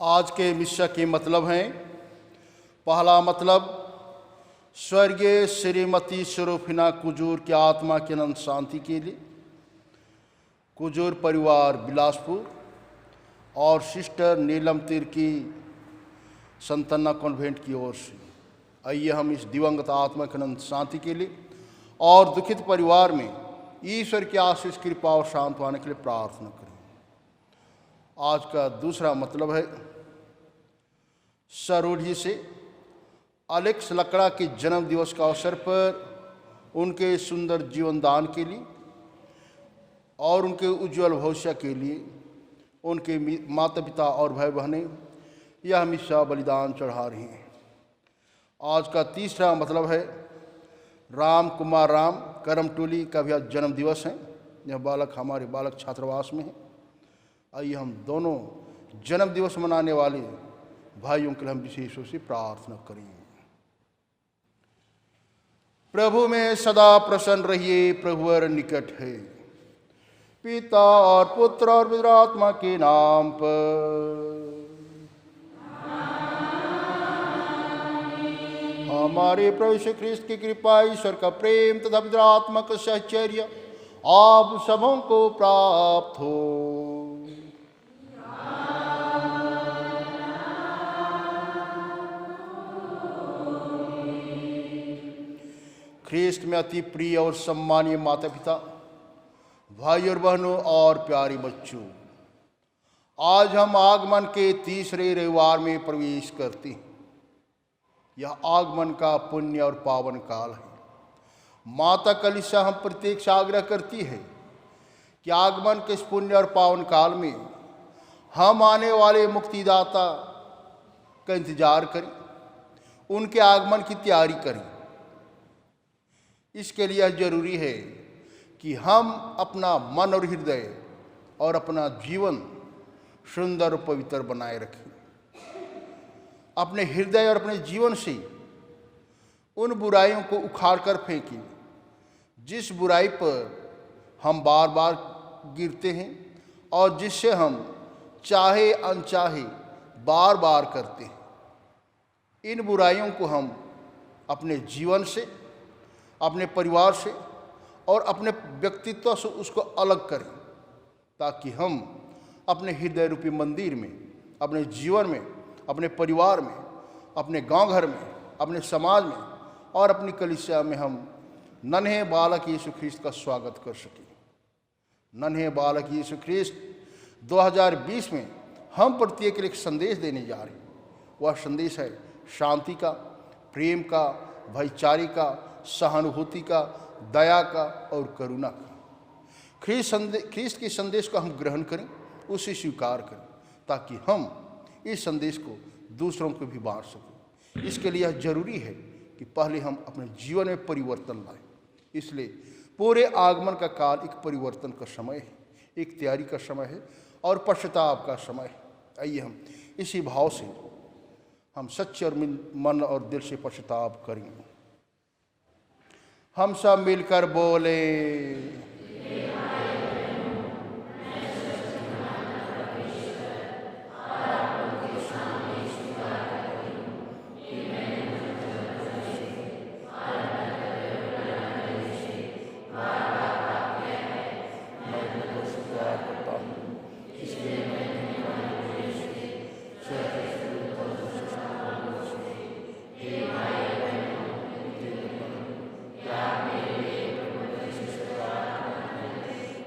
आज के मिस्सा के मतलब हैं। पहला मतलब, स्वर्गीय श्रीमती स्वरूपिना कुजूर की आत्मा की अनंत शांति के लिए कुजूर परिवार बिलासपुर और सिस्टर नीलम तीर की संतना कॉन्वेंट की ओर से आइए हम इस दिवंगत आत्मा की अनंत शांति के लिए और दुखित परिवार में ईश्वर की आशीष, कृपा और सांत्वना के लिए प्रार्थना करें। आज का दूसरा मतलब है, सरूढ़ी से अलेक्स लकड़ा के जन्म दिवस का अवसर पर उनके सुंदर जीवन दान के लिए और उनके उज्जवल भविष्य के लिए उनके माता पिता और भाई बहनें यह हमेशा बलिदान चढ़ा रही हैं। आज का तीसरा मतलब है, राम कुमार राम करमटोली का भी आज जन्म दिवस है। यह बालक हमारे बालक छात्रावास में है। आइए हम दोनों जन्म दिवस मनाने वाले भाइयों के लिए हम विशेष रूप से प्रार्थना करें। प्रभु में सदा प्रसन्न रहिए, प्रभुवर निकट है। पिता और पुत्र और पवित्र आत्मा के नाम पर। हमारे प्रभु यीशु ख्रीस्त की कृपा, ईश्वर का प्रेम तथा पवित्र आत्मा का सहचर्य आप सबों को प्राप्त हो। ख्रीस्त में अति प्रिय और सम्मानीय माता पिता, भाई और बहनों और प्यारे बच्चों, आज हम आगमन के तीसरे रविवार में प्रवेश करते हैं। यह आगमन का पुण्य और पावन काल है। माता कलीसिया हम प्रत्येक से आग्रह करती है कि आगमन के इस पुण्य और पावन काल में हम आने वाले मुक्तिदाता का इंतजार करें, उनके आगमन की तैयारी करें। इसके लिए यह जरूरी है कि हम अपना मन और हृदय और अपना जीवन सुंदर और पवित्र बनाए रखें। अपने हृदय और अपने जीवन से उन बुराइयों को उखाड़ कर फेंकें जिस बुराई पर हम बार बार गिरते हैं और जिससे हम चाहे अनचाहे बार बार करते हैं। इन बुराइयों को हम अपने जीवन से, अपने परिवार से और अपने व्यक्तित्व से उसको अलग करें, ताकि हम अपने हृदय रूपी मंदिर में, अपने जीवन में, अपने परिवार में, अपने गांव घर में, अपने समाज में और अपनी कलीसिया में हम नन्हे बालक यीशु ख्रीस्त का स्वागत कर सकें। नन्हे बालक यीशु ख्रीस्त 2020 में हम प्रत्येक के लिए एक संदेश देने जा रहे हैं। वह संदेश है शांति का, प्रेम का, भाईचारे का, सहानुभूति का, दया का और करुणा का। ख्रीस्त के संदेश को हम ग्रहण करें, उसे स्वीकार करें, ताकि हम इस संदेश को दूसरों को भी बांट सकें। इसके लिए यह जरूरी है कि पहले हम अपने जीवन में परिवर्तन लाएं। इसलिए पूरे आगमन का काल एक परिवर्तन का समय है, एक तैयारी का समय है और पश्चाताप का समय है। आइए हम इसी भाव से हम सच्चे और मन और दिल से पश्चाताप करें। हम सब मिलकर बोले,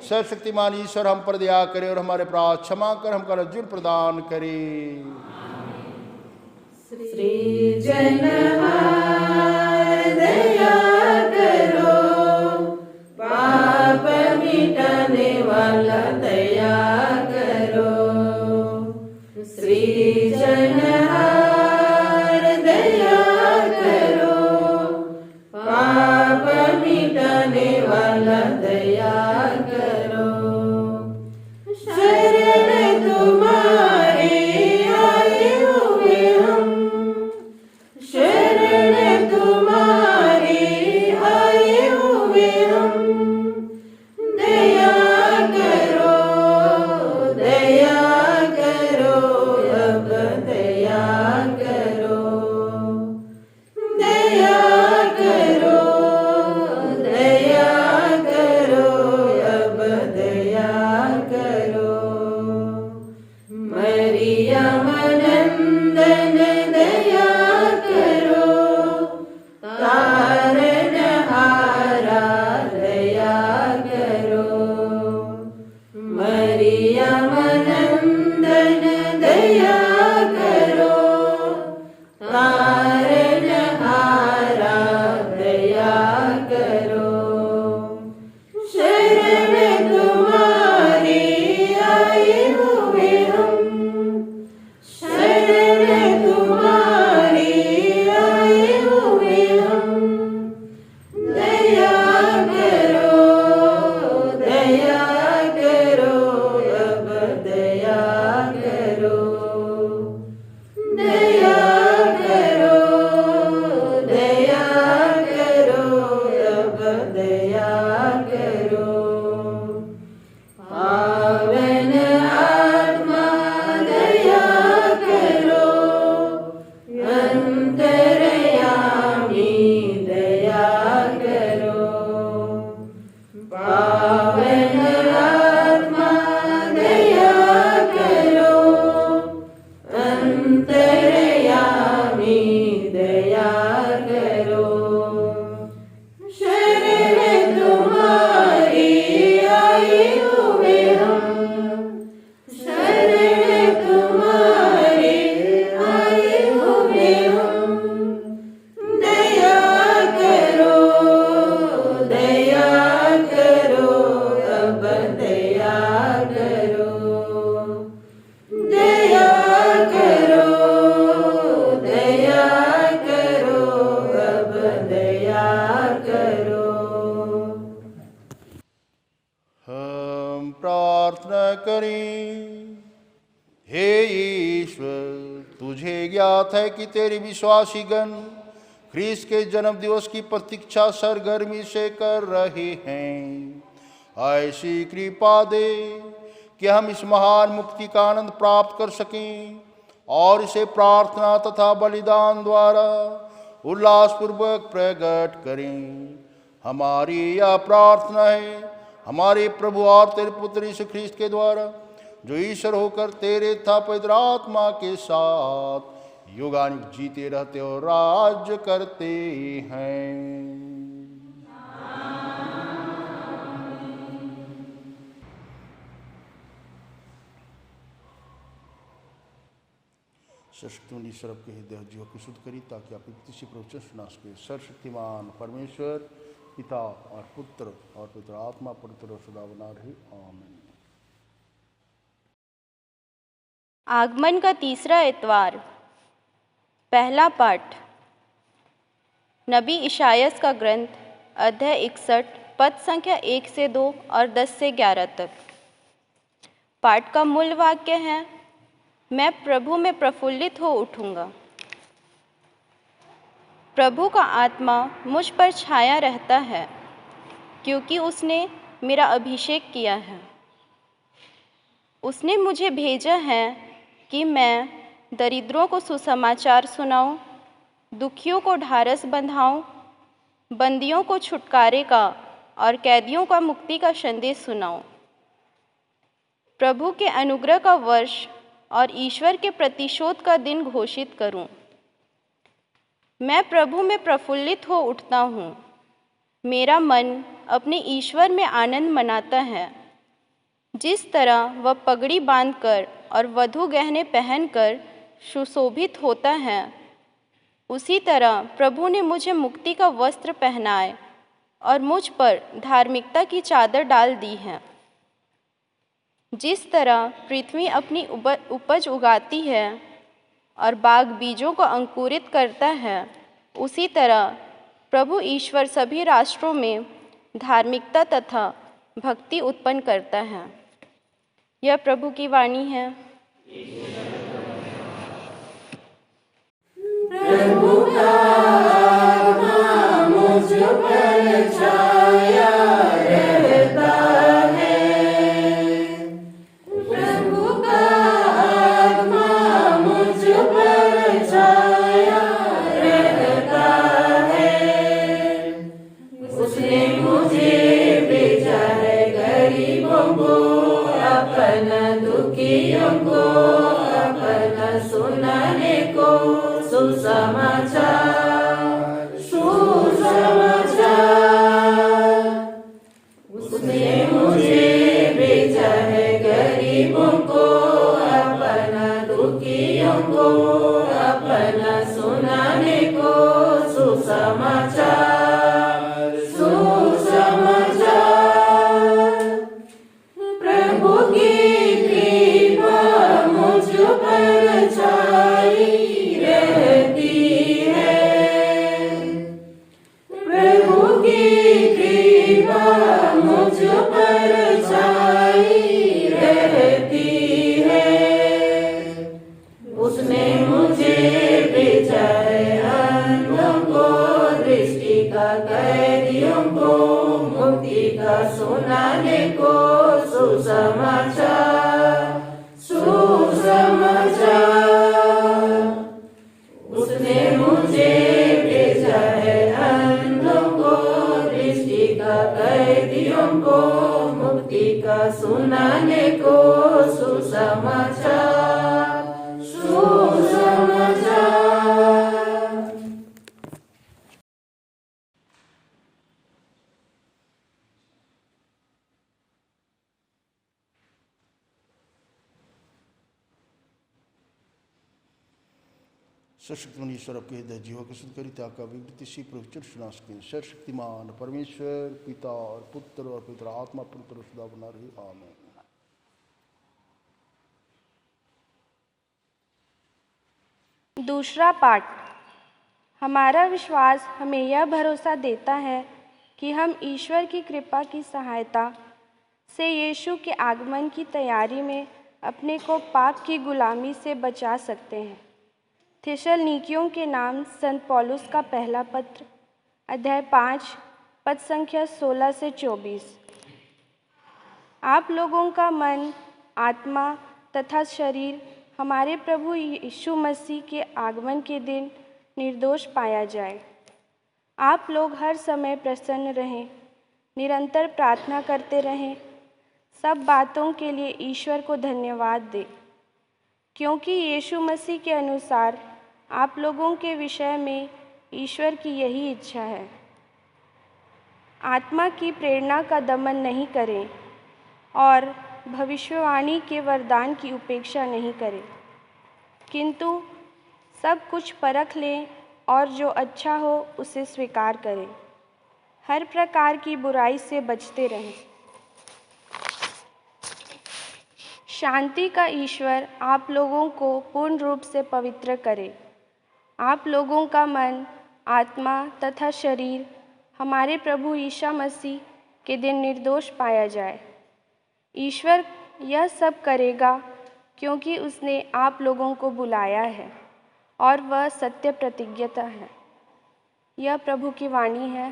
सर्वशक्तिमान ईश्वर हम पर दया करे और हमारे अपराध क्षमा कर हमको अर्जुन प्रदान करे। सृजनहार दया करो, पाप मिटाने वाला दया करो। सृजनहार दया करो, पाप मिटाने वाला दया करो। शरण तुम्हारे आए हुए हम, शरण तुम्हारे आए हुए हम। दया करो, दया करो, अब दया करो। दया करो, दया करो, अब दया करो। मरियम नंदन दया करो, तारनहारा दया करो। मरियम नंदन दया करो, तारनहारा दया करो। शरण तुम्हारे आए हुए हम, शरण तुम्हारे आए हुए हम। दया करो, दया करो, अब दया करो। दया करो, दया करो, अब दया करो। पावन आत्मा दया करो, अंतर्यामी दया करो। पावन आत्मा दया करो, अंतर्यामी दया करो। शरण तुम्हारे आए हुए हम, शरण तुम्हारे आए हुए हम। दया करो, दया करो, अब दया करो। दया करो, दया करो, अब दया करो। हम प्रार्थना करें। हे ईश्वर, तुझे ज्ञात है कि तेरे विश्वासी गण ख्रीस्त के जन्म दिवस की प्रतीक्षा सरगर्मी से कर रहे हैं। ऐसी कृपा दे कि हम इस महान मुक्ति का आनंद प्राप्त कर सकें और इसे प्रार्थना तथा बलिदान द्वारा उल्लासपूर्वक प्रकट करें। हमारी यह प्रार्थना है हमारे प्रभु और तेरे पुत्र यीशु ख्रीस्त के द्वारा, जो ईश्वर होकर तेरे तथा पवित्र आत्मा के साथ युगानुग जीते रहते और राज्य करते हैं। सर्वशक्तिमान ईश्वर आपके हृदय जीव को शुद्ध करी, ताकि आप किसी प्रवचन सुना सके। सर्वशक्तिमान परमेश्वर पिता और पुत्र और पवित्र आत्मा पवित्र और सदा बना रहे। आमीन। आगमन का तीसरा इतवार। पहला पाठ नबी इशायास का ग्रंथ, अध्याय 61, पद संख्या 1 से 2 और 10 से 11 तक। पाठ का मूल वाक्य है, मैं प्रभु में प्रफुल्लित हो उठूंगा। प्रभु का आत्मा मुझ पर छाया रहता है, क्योंकि उसने मेरा अभिषेक किया है। उसने मुझे भेजा है कि मैं दरिद्रों को सुसमाचार सुनाऊं, दुखियों को ढाढ़स बंधाऊं, बंदियों को छुटकारे का और कैदियों का मुक्ति का संदेश सुनाऊं। प्रभु के अनुग्रह का वर्ष और ईश्वर के प्रतिशोध का दिन घोषित करूं। मैं प्रभु में प्रफुल्लित हो उठता हूँ। मेरा मन अपने ईश्वर में आनंद मनाता है, जिस तरह वह पगड़ी बांधकर और वधु गहने पहनकर सुशोभित होता है, उसी तरह प्रभु ने मुझे मुक्ति का वस्त्र पहनाए और मुझ पर धार्मिकता की चादर डाल दी है। जिस तरह पृथ्वी अपनी उपज उगाती है और बाग बीजों को अंकुरित करता है, उसी तरह प्रभु ईश्वर सभी राष्ट्रों में धार्मिकता तथा भक्ति उत्पन्न करता है। यह प्रभु की वाणी है। प्रभु का आत्मा मुझ पर छाया रहता है। प्रभु का आत्मा मुझ पर छाया रहता है। उसने मुझे भेजा है गरीबों को, अपना दुखियों को, अपना सुनाने को सुसमाचार, सुसमाचार। उसने मुझे भेजा है गरीबों को, अपना दुखियों को, अपना सुनाने को सुसमाचार, सुसमाचार। प्रभु की कृपा मुझ पर छाई रहती है। प्रभु की कृपा मुझ पर छाई रहती है। उसने मुझे भेजा है अंधों को दृष्टि का, कैदियों को मुक्ति का सुनाने को सुसमाचार, सुसमाचार। उसने मुझे भेजा है अंधों को दृष्टि का, कैदियों को मुक्ति का सुनाने को सुसमाचार, सुसमाचार। सशक्तिमान ईश्वर आपके हृदय जीवों के शुद्ध करी ताका विवृत्ति सी प्रवचन सुना सकें। सर्वशक्तिमान परमेश्वर पिता और पुत्र और पवित्र आत्मा पुत्र सदा बना रहे। आमीन। दूसरा पाठ। हमारा विश्वास हमें यह भरोसा देता है कि हम ईश्वर की कृपा की सहायता से यीशु के आगमन की तैयारी में अपने को पाप की गुलामी से बचा सकते हैं। थिस्सलुनीकियों के नाम संत पौलुस का पहला पत्र, अध्याय 5, पद संख्या 16 से 24। आप लोगों का मन, आत्मा तथा शरीर हमारे प्रभु यीशु मसीह के आगमन के दिन निर्दोष पाया जाए। आप लोग हर समय प्रसन्न रहें, निरंतर प्रार्थना करते रहें, सब बातों के लिए ईश्वर को धन्यवाद दें, क्योंकि यीशु मसीह के अनुसार आप लोगों के विषय में ईश्वर की यही इच्छा है। आत्मा की प्रेरणा का दमन नहीं करें और भविष्यवाणी के वरदान की उपेक्षा नहीं करें, किंतु सब कुछ परख लें और जो अच्छा हो उसे स्वीकार करें। हर प्रकार की बुराई से बचते रहें। शांति का ईश्वर आप लोगों को पूर्ण रूप से पवित्र करे। आप लोगों का मन, आत्मा तथा शरीर हमारे प्रभु यीशु मसीह के दिन निर्दोष पाया जाए। ईश्वर यह सब करेगा क्योंकि उसने आप लोगों को बुलाया है और वह सत्य प्रतिज्ञता है। यह प्रभु की वाणी है।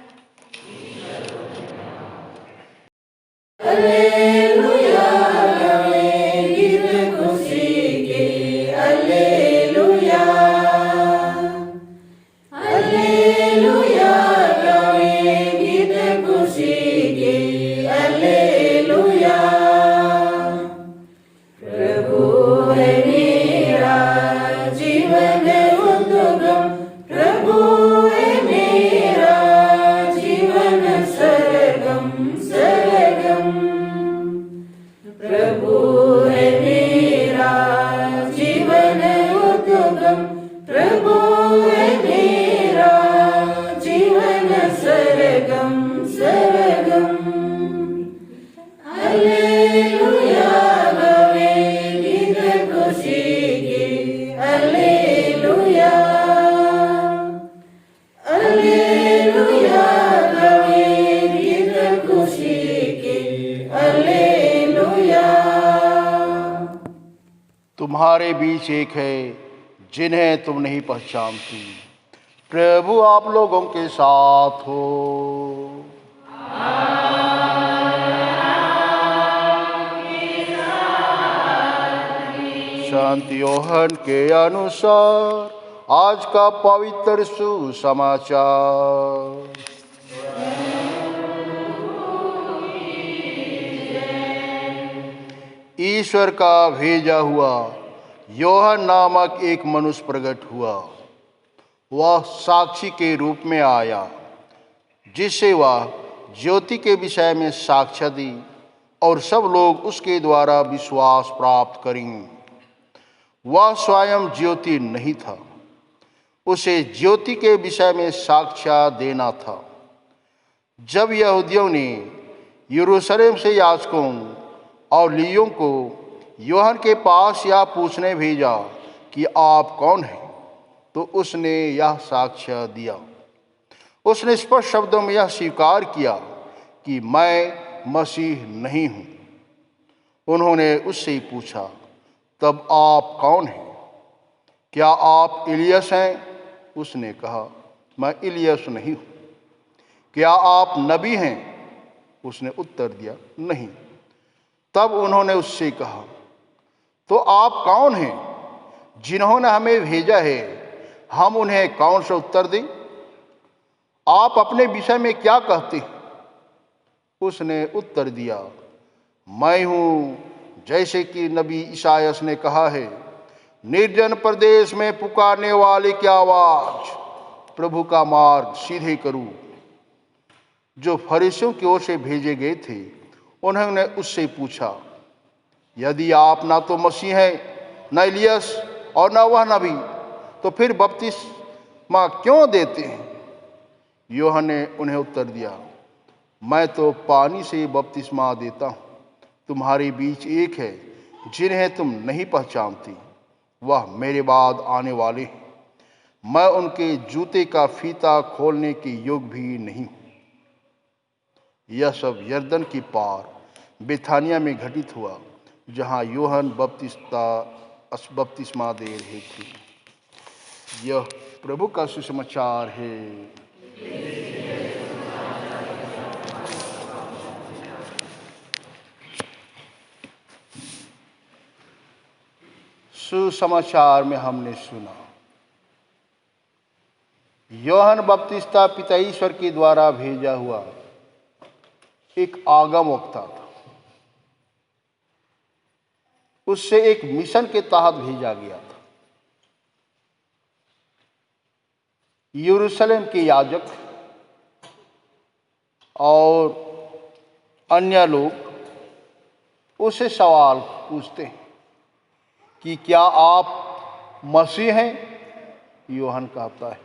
हालेलुया, गावें गीत खुशी के। हालेलुया, हालेलुया, गावें गीत खुशी के। हालेलुया, प्रभु है मेरा जीवन उद्गम, प्रभु है मेरा जीवन सरगम, सरगम। तुम्हारे बीच एक है जिन्हें तुम नहीं पहचानती। प्रभु आप लोगों के साथ हो। संत यूहन्ना के अनुसार आज का पवित्र सुसमाचार। ईश्वर का भेजा हुआ यूहन्ना नामक एक मनुष्य प्रकट हुआ। वह साक्षी के रूप में आया, जिससे वह ज्योति के विषय में साक्ष्य दी और सब लोग उसके द्वारा विश्वास प्राप्त करें। वह स्वयं ज्योति नहीं था, उसे ज्योति के विषय में साक्ष्य देना था। जब यहूदियों ने यरूशलेम से याजकों और लेवियों को यूहन्ना के पास यह पूछने भेजा कि आप कौन हैं, तो उसने यह साक्ष्य दिया। उसने स्पष्ट शब्दों में यह स्वीकार किया कि मैं मसीह नहीं हूँ। उन्होंने उससे पूछा, तब आप कौन हैं? क्या आप इलियस हैं? उसने कहा, मैं इलियस नहीं हूँ। क्या आप नबी हैं? उसने उत्तर दिया, नहीं। तब उन्होंने उससे कहा, तो आप कौन हैं? जिन्होंने हमें भेजा है, हम उन्हें कौन सा उत्तर दें? आप अपने विषय में क्या कहते हैं? उसने उत्तर दिया, मैं हूँ जैसे कि नबी ईसायास ने कहा है, निर्जन प्रदेश में पुकारने वाले की आवाज, प्रभु का मार्ग सीधे करूं। जो फरीसियों की ओर से भेजे गए थे, उन्होंने उससे पूछा, यदि आप ना तो मसीह हैं, न इलियस और न वह नबी, तो फिर बपतिस्मा क्यों देते हैं? यूहन्ना ने उन्हें उत्तर दिया, मैं तो पानी से बपतिस्मा देता हूँ। तुम्हारे बीच एक है जिन्हें तुम नहीं पहचानती, वह मेरे बाद आने वाले हैं। मैं उनके जूते का फीता खोलने के योग्य भी नहीं हूँ। यह सब यरदन की पार बेथानिया में घटित हुआ, जहाँ यूहन्ना बपतिस्मा दे रहे थे। यह प्रभु का सुसमाचार है। सुसमाचार में हमने सुना, यूहन्ना बपतिस्मा पिता ईश्वर के द्वारा भेजा हुआ एक आगम वक्ता था। उससे एक मिशन के तहत भेजा गया था। यरूशलेम के याजक और अन्य लोग उससे सवाल पूछते हैं कि क्या आप मसीह हैं? यूहन्ना कहता है,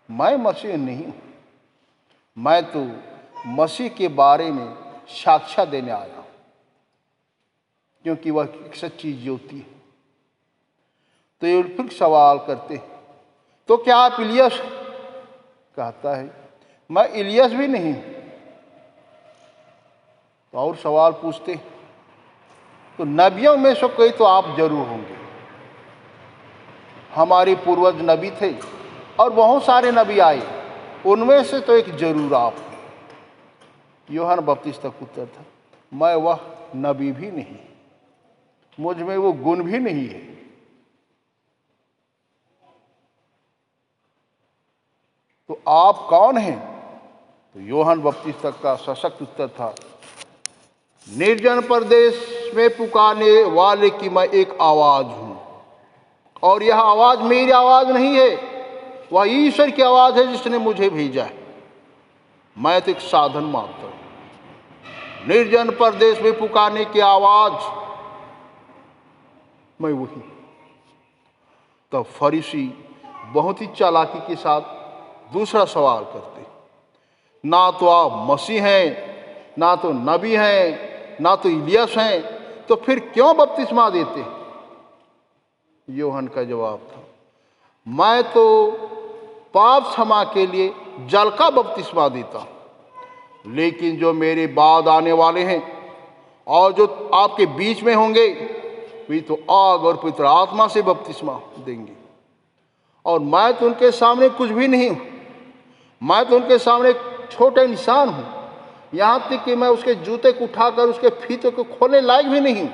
मैं मसीह नहीं हूं। मैं तो मसीह के बारे में साक्ष्य देने आया हूं, क्योंकि वह एक सच्ची ज्योति है। तो ये फिर सवाल करते हैं, तो क्या आप इलियस? कहता है, मैं इलियस भी नहीं हूं। तो और सवाल पूछते हैं, तो नबियों में से कोई तो आप जरूर होंगे। हमारे पूर्वज नबी थे और बहुत सारे नबी आए, उनमें से तो एक जरूर आप। यूहन्ना बपतिस्मा का उत्तर था, मैं वह नबी भी नहीं, मुझ में वो गुण भी नहीं है। तो आप कौन हैं? तो यूहन्ना बपतिस्मा का सशक्त उत्तर था, निर्जन प्रदेश में पुकारने वाले की मैं एक आवाज हूं, और यह आवाज मेरी आवाज नहीं है, वह ईश्वर की आवाज है जिसने मुझे भेजा है। मैं तो एक साधन मात्र हूं। निर्जन प्रदेश में पुकारने की आवाज, मैं वही। तब फरीसी बहुत ही चालाकी के साथ दूसरा सवाल करते, ना तो आप मसीह हैं, ना तो नबी हैं, ना तो इलियस हैं, तो फिर क्यों बपतिस्मा देते? यूहन्ना का जवाब था, मैं तो पाप क्षमा के लिए जल का बपतिस्मा देता हूं, लेकिन जो मेरे बाद आने वाले हैं और जो आपके बीच में होंगे, वे तो आग और पवित्र आत्मा से बपतिस्मा देंगे। और मैं तो उनके सामने कुछ भी नहीं हूँ, मैं तो उनके सामने एक छोटा इंसान हूँ, यहाँ तक कि मैं उसके जूते को उठाकर उसके फीते को खोलने लायक भी नहीं हूँ।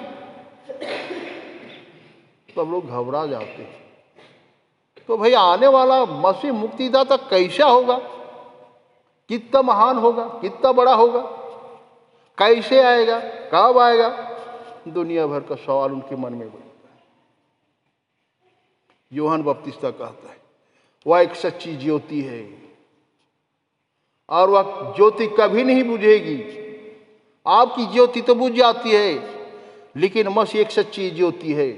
सब लोग घबरा जाते हैं। तो भाई आने वाला मसीह मुक्तिदाता कैसा होगा, कितना महान होगा, कितना बड़ा होगा, कैसे आएगा, कब आएगा, दुनिया भर का सवाल उनके मन में बनता है। यूहन्ना बपतिस्ता कहता है वह एक सच्ची ज्योति है और वह ज्योति कभी नहीं बुझेगी। आपकी ज्योति तो बुझ जाती है, लेकिन मसीह एक सच्ची ज्योति है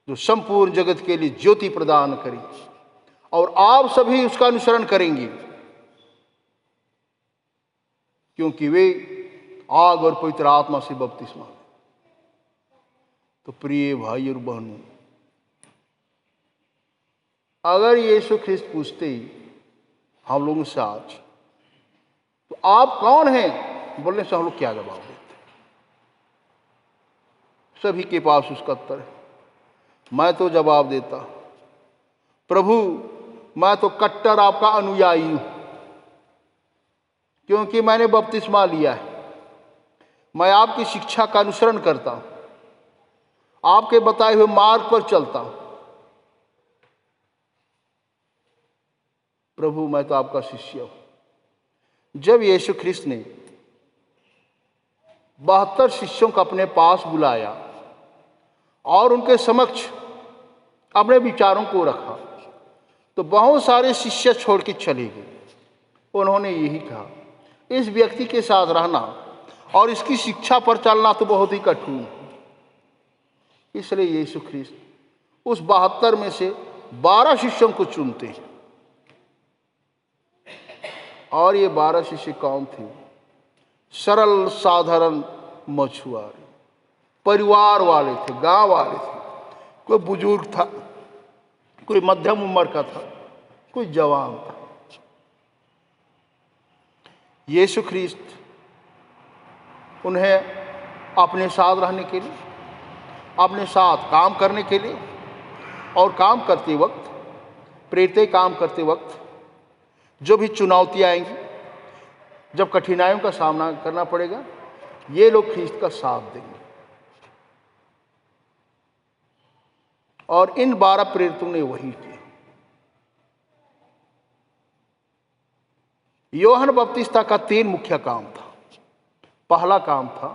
जो संपूर्ण जगत के लिए ज्योति प्रदान करे, और आप सभी उसका अनुसरण करेंगे, क्योंकि वे आग और पवित्र आत्मा से बपतिस्मा। तो प्रिय भाई और बहनों, अगर यीशु ख्रिस्त पूछते हम लोगों से आज, तो आप कौन हैं, बोलने से हम लोग क्या जवाब देते? सभी के पास उसका उत्तर है। मैं तो जवाब देता, प्रभु मैं तो कट्टर आपका अनुयायी हूं, क्योंकि मैंने बपतिस्मा लिया है। मैं आपकी शिक्षा का अनुसरण करता हूं, आपके बताए हुए मार्ग पर चलता हूं। प्रभु मैं तो आपका शिष्य हूं। जब यीशु ख्रिस्त ने 72 शिष्यों को अपने पास बुलाया और उनके समक्ष अपने विचारों को रखा, तो बहुत सारे शिष्य छोड़ के चले गए। उन्होंने यही कहा, इस व्यक्ति के साथ रहना और इसकी शिक्षा पर चलना तो बहुत ही कठिन है। इसलिए यीशु ख्रिस्त उस 72 में से 12 शिष्यों को चुनते हैं, और ये 12 शिष्य कौन थे? सरल साधारण मछुआरे, परिवार वाले थे, गांव वाले थे। कोई बुजुर्ग था, कोई मध्यम उम्र का था, कोई जवान था। यीशु ख्रिस्त उन्हें अपने साथ रहने के लिए, अपने साथ काम करने के लिए, और काम करते वक्त, प्रेरित काम करते वक्त जो भी चुनौतियाँ आएंगी, जब कठिनाइयों का सामना करना पड़ेगा, ये लोग ख्रिस्त का साथ देंगे। और इन 12 प्रेरितों ने वही किया। यूहन्ना बपतिस्ता का 3 मुख्य काम था। पहला काम था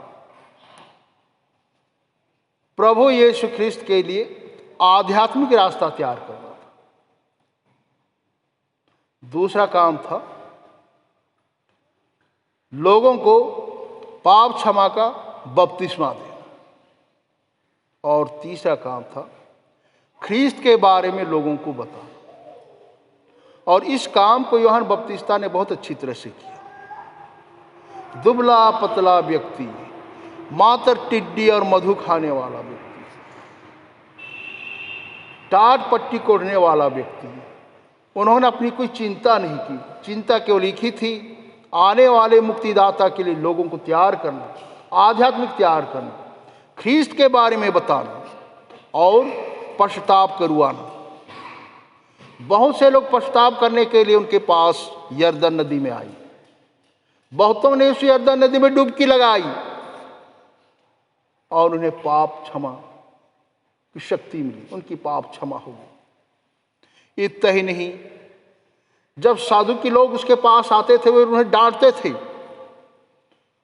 प्रभु यीशु ख्रिस्त के लिए आध्यात्मिक रास्ता तैयार करना था। दूसरा काम था लोगों को पाप क्षमा का बपतिस्मा देना। और तीसरा काम था ख्रिस्त के बारे में लोगों को बताना। और इस काम को यूहन्ना बपतिस्ता ने बहुत अच्छी तरह से किया। दुबला पतला व्यक्ति, मात्र टिड्डी और मधु खाने वाला व्यक्ति, टाट पट्टी कोड़ने वाला व्यक्ति, उन्होंने अपनी कोई चिंता नहीं की। चिंता केवल एक ही थी, आने वाले मुक्तिदाता के लिए लोगों को तैयार करना, आध्यात्मिक तैयार करना, ख्रिस्त के बारे में बताना और पश्चाताप करवाना। बहुत से लोग पश्चाताप करने के लिए उनके पास यरदन नदी में आई। बहुतों ने उस यरदन नदी में डुबकी लगाई और उन्हें पाप क्षमा की शक्ति मिली, उनकी पाप क्षमा हो गई। इतना ही नहीं, जब साधु के लोग उसके पास आते थे, वे उन्हें डांटते थे,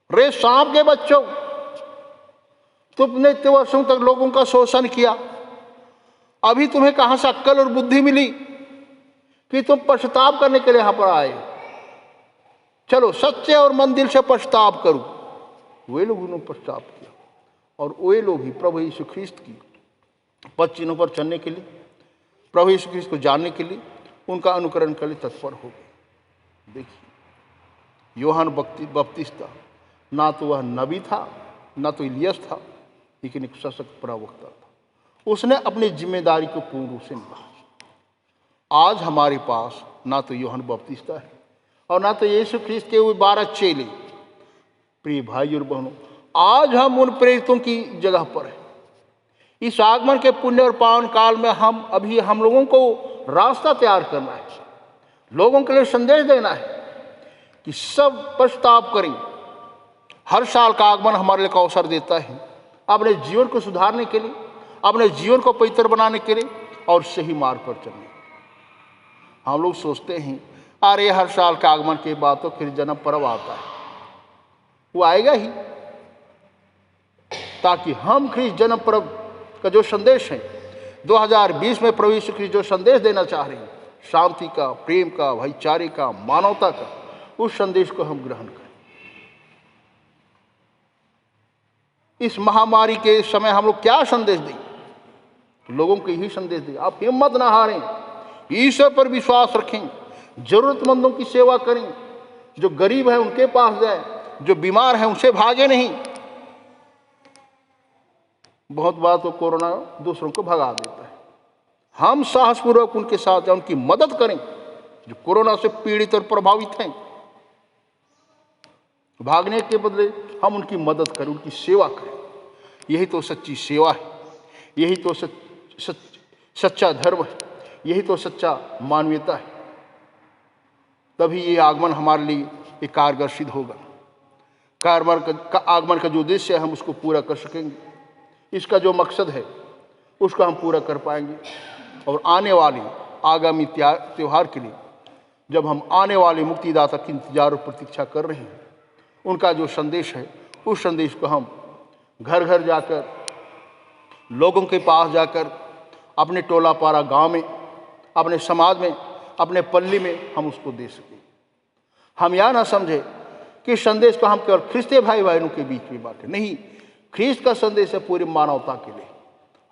रे सांप के बच्चों, तुमने इतने वर्षों तक लोगों का शोषण किया, अभी तुम्हें कहां से अक्ल और बुद्धि मिली कि तुम पश्चाताप करने के लिए यहां पर आए? चलो सच्चे और मन दिल से पश्चाताप करो। वे लोग उन्होंने पश्चाताप किया, और वे लोग ही प्रभु यीशु ख्रिस्त की पद चिन्हों पर चलने के लिए, प्रभु यीशु ख्रिस्त को जानने के लिए, उनका अनुकरण करने तत्पर हो गए। देखिए, यूहन्ना बपतिस्ता ना तो वह नबी था, ना तो इलियस था, लेकिन एक सशक्त प्रवक्ता था। उसने अपनी जिम्मेदारी को पूर्ण रूप से निभाया। आज हमारे पास ना तो यूहन्ना बपतिस्ता है और ना तो यीशु ख्रिस्त के वो 12 चेले। प्रिय भाई और बहनों, आज हम उन प्रेरितों की जगह पर हैं। इस आगमन के पुण्य और पावन काल में हम लोगों को रास्ता तैयार करना है, लोगों के लिए संदेश देना है कि सब पश्चाताप करें। हर साल का आगमन हमारे लिए एक अवसर देता है अपने जीवन को सुधारने के लिए, अपने जीवन को पवित्र बनाने के लिए और सही मार्ग पर चलने। हम लोग सोचते हैं अरे हर साल का आगमन के बाद तो फिर जन्म पर्व आता है, वो आएगा ही, ताकि हम ख्रीष्ट जन्म पर्व का जो संदेश है 2020 में प्रभु यीशु ख्रीष्ट जो संदेश देना चाह रहे हैं, शांति का, प्रेम का, भाईचारे का, मानवता का, उस संदेश को हम ग्रहण करें। इस महामारी के समय हम लोग क्या संदेश दें? लोगों को यही संदेश दें, आप हिम्मत ना हारें, ईश्वर पर विश्वास रखें, जरूरतमंदों की सेवा करें, जो गरीब है उनके पास जाए, जो बीमार है उनसे भागे नहीं। बहुत बार तो कोरोना दूसरों को भगा देता है, हम साहसपूर्वक उनके साथ जाए, उनकी मदद करें जो कोरोना से पीड़ित और प्रभावित हैं। भागने के बदले हम उनकी मदद करें, उनकी सेवा करें। यही तो सच्ची सेवा है, यही तो सच्चा धर्म है, यही तो सच्चा मानवीयता है। तभी ये आगमन हमारे लिए एक कारगर सिद्ध होगा। आगमन का जो उद्देश्य है हम उसको पूरा कर सकेंगे, इसका जो मकसद है उसको हम पूरा कर पाएंगे। और आने वाले आगामी त्यौहार के लिए जब हम आने वाले मुक्तिदाता की इंतजार और प्रतीक्षा कर रहे हैं, उनका जो संदेश है उस संदेश को हम घर घर जाकर, लोगों के पास जाकर, अपने टोला पारा गांव में, अपने समाज में, अपने पल्ली में हम उसको दे सकें। हम यह ना समझे कि संदेश को हम केवल ख्रिस्ती भाई बहनों के बीच में बांटे, नहीं, ख्रीस्त का संदेश है पूरी मानवता के लिए,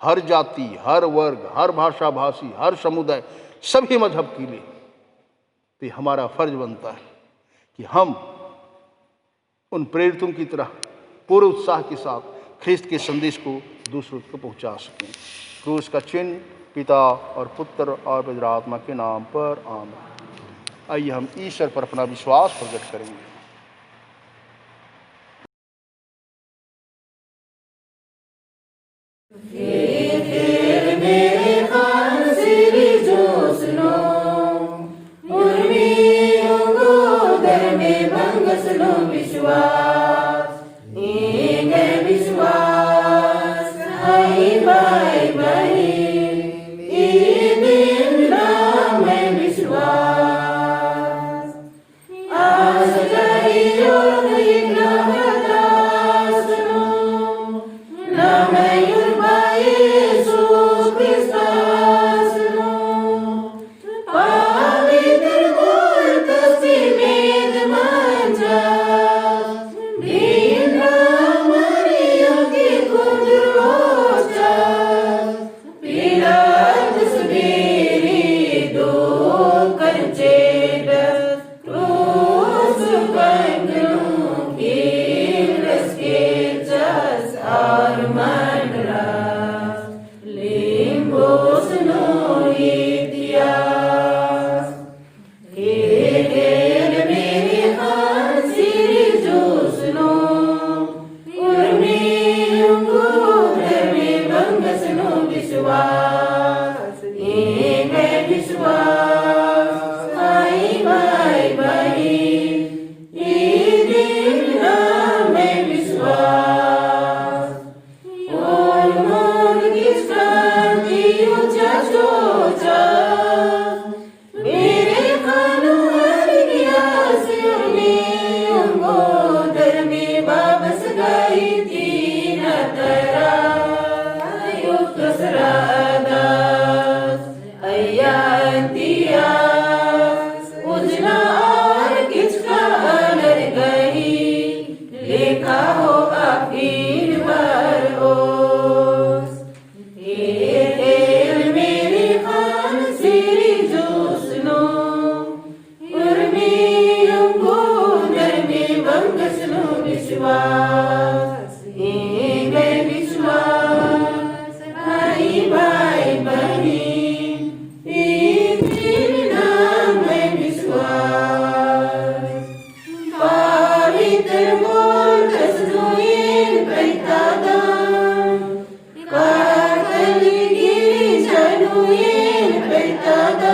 हर जाति, हर वर्ग, हर भाषा भाषी, हर समुदाय, सभी मजहब के लिए। तो हमारा फर्ज बनता है कि हम उन प्रेरितों की तरह पूरे उत्साह के साथ ख्रीस्त के संदेश को दूसरों को पहुंचा सकें। क्रूस का चिन्ह पिता और पुत्र और पवित्र आत्मा के नाम पर आमीन। आइए हम ईश्वर पर अपना विश्वास प्रकट करेंगे। विश्वास बैठादा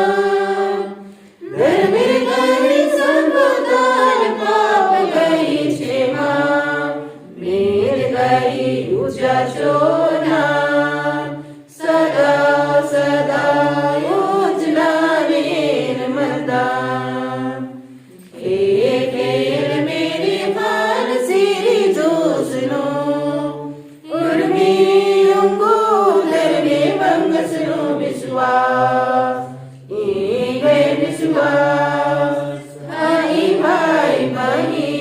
धर्मेर गरी सर्वदान पाप गई क्षेमा मेर गई ऊंचा चोना सदा सदा योजना नेर मदान खेल मेरे भान सिरी जोसनो उर्मी उंगो धर्मे बंगसनो विश्वास गए विश्वास आई भाई बनी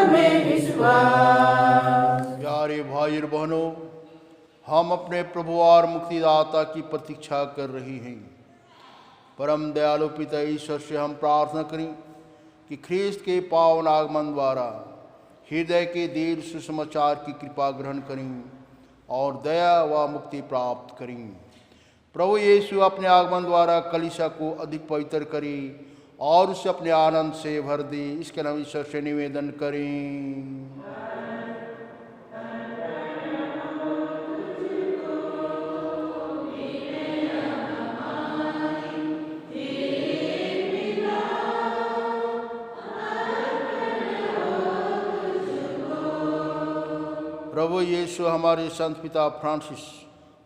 में विश्वास। प्यारे भाई और बहनों, हम अपने प्रभु और मुक्तिदाता की प्रतीक्षा कर रही हैं। परम दयालु पिता ईश्वर से हम प्रार्थना करें कि ख्रीस्त के पावन आगमन द्वारा हृदय के दीर्घ सुसमाचार की कृपा ग्रहण करें और दया व मुक्ति प्राप्त करें। प्रभु यीशु अपने आगमन द्वारा कलीसिया को अधिक पवित्र करे और उसे अपने आनंद से भर दे। इसके नाम ईश्वर से निवेदन करें। प्रभु यीशु हमारे संत पिता फ्रांसिस,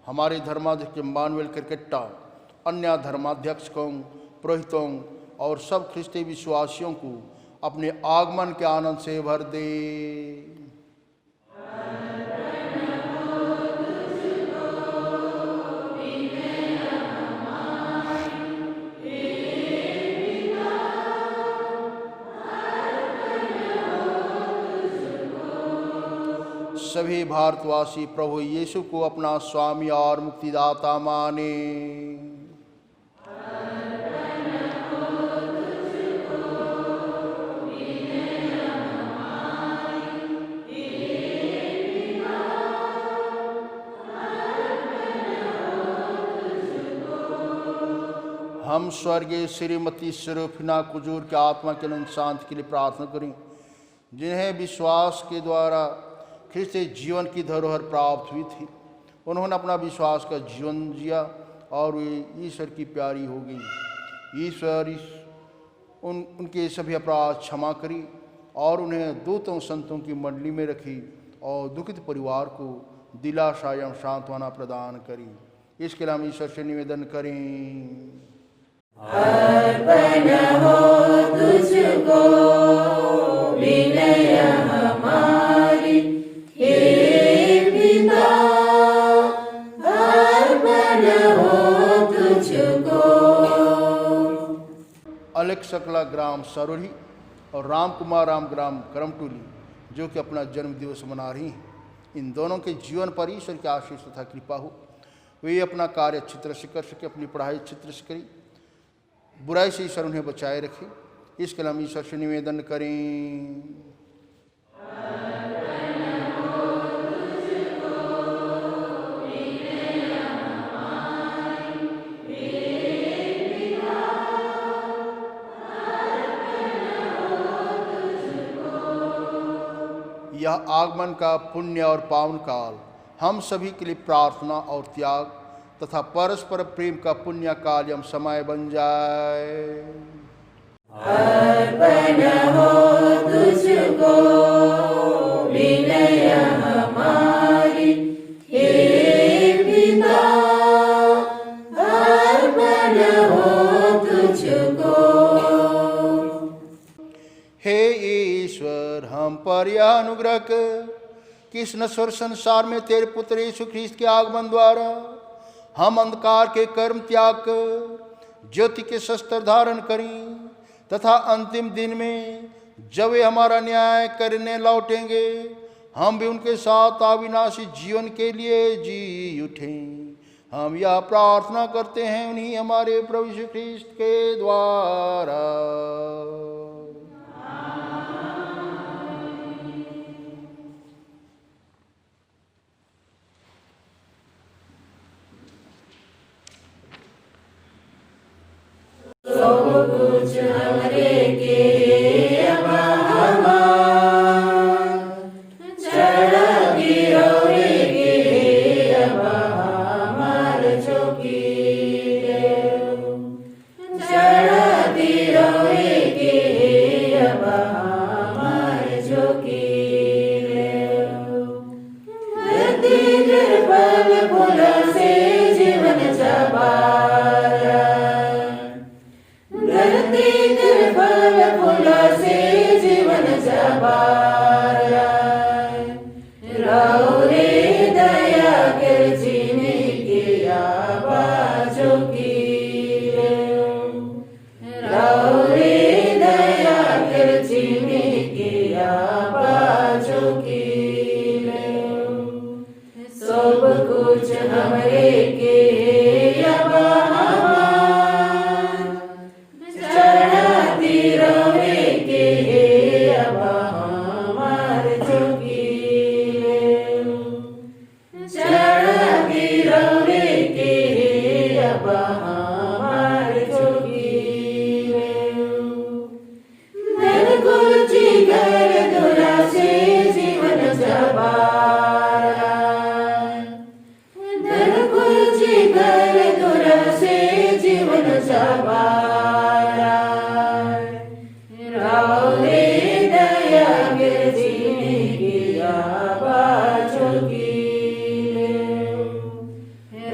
हमारे धर्माध्यक्ष मानुएल क्रिकेटा, अन्य धर्माध्यक्षों, पुरोहितों और सब ख्रिस्ती विश्वासियों को अपने आगमन के आनंद से भर दे। सभी भारतवासी प्रभु यीशु को अपना स्वामी और मुक्तिदाता माने। हम स्वर्गीय श्रीमती स्वरूपिना कुजूर के आत्मा के अनंत शांति के लिए प्रार्थना करें, जिन्हें विश्वास के द्वारा ख्रिस्ती जीवन की धरोहर प्राप्त हुई थी। उन्होंने अपना विश्वास का जीवन जिया और वे ईश्वर की प्यारी हो गई। ईश्वर उनके सभी अपराध क्षमा करी और उन्हें दूतों संतों की मंडली में रखी और दुखित परिवार को दिलासा एवं सांत्वना प्रदान करी। इसके लिए हम ईश्वर से निवेदन करें। अर्पण हो तुझको विनय हमारी, हे पिता अर्पण हो तुझको। अलेक्स सकला ग्राम सरोही और राम कुमार राम ग्राम करमटोली, जो कि अपना जन्म दिवस मना रही हैं, इन दोनों के जीवन पर ईश्वर की आशीष तथा कृपा हो। वे अपना कार्य अच्छी तरह से कर सके, अपनी पढ़ाई अच्छी तरह से करें, बुराई से ईश्वर उन्हें बचाए रखे। इसके लिए हम ईश्वर से निवेदन करें। यह आगमन का पुण्य और पावन काल हम सभी के लिए प्रार्थना और त्याग तथा परस्पर प्रेम का पुण्य काल एवं समय बन जाए। अर्पण हो तुझको विनय हमारी, हे पिता अर्पण हो तुझको। हे ईश्वर, हम पर यह अनुग्रह कर कि इस नश्वर संसार में तेरे पुत्र यीशु ख्रीस्त के आगमन द्वारा हम अंधकार के कर्म त्याग कर ज्योति के शस्त्र धारण करें तथा अंतिम दिन में जब वे हमारा न्याय करने लौटेंगे, हम भी उनके साथ अविनाशी जीवन के लिए जी उठें। हम यह प्रार्थना करते हैं उन्हीं हमारे प्रभु यीशु ख्रीस्त के द्वारा। सब कुछ हमरे के चढ़ा गिरवे के की चढ़ती रहेगी अब हमारे जो की धरती निर्बल फूल से जीवन जबारा धरती निर्बल फूल से जीवन जबारा रहो रे दया कर जीने की आवाजों की रहो रे दया कर जीने की आवाजों की सब कुछ हमरे के अब चढ़ती रहेगी अब हमारे जोगी चढ़ती रहेगी अब हमारे जोगी धन को जिगर दुरा से जीवन जबारा धन को जिगर दुरा से जीवन जबारा रहो रे दया गिर जीने की आवाजों की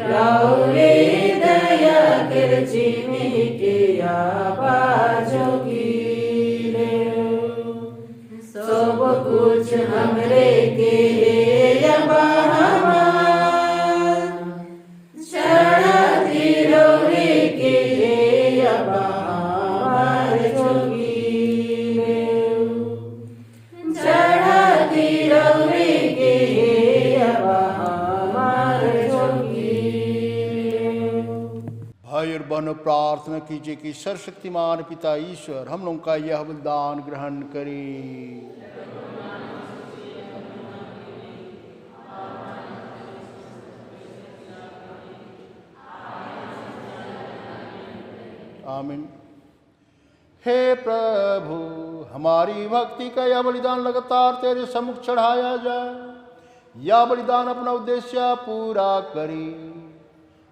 रहो रे दया गिर जीने की आवाजों की सब कुछ हमरे के अब चढ़ती रहेगी अब हमारे जोगी चढ़ती रहेगी अब हमारे जोगी भाई और बहनों, प्रार्थना कीजिए कि सर्वशक्तिमान पिता ईश्वर हम लोगों का यह बलिदान ग्रहण करे। आमीन। हे प्रभु, हमारी भक्ति का यह बलिदान लगातार तेरे सम्मुख चढ़ाया जाए। यह बलिदान अपना उद्देश्य पूरा करे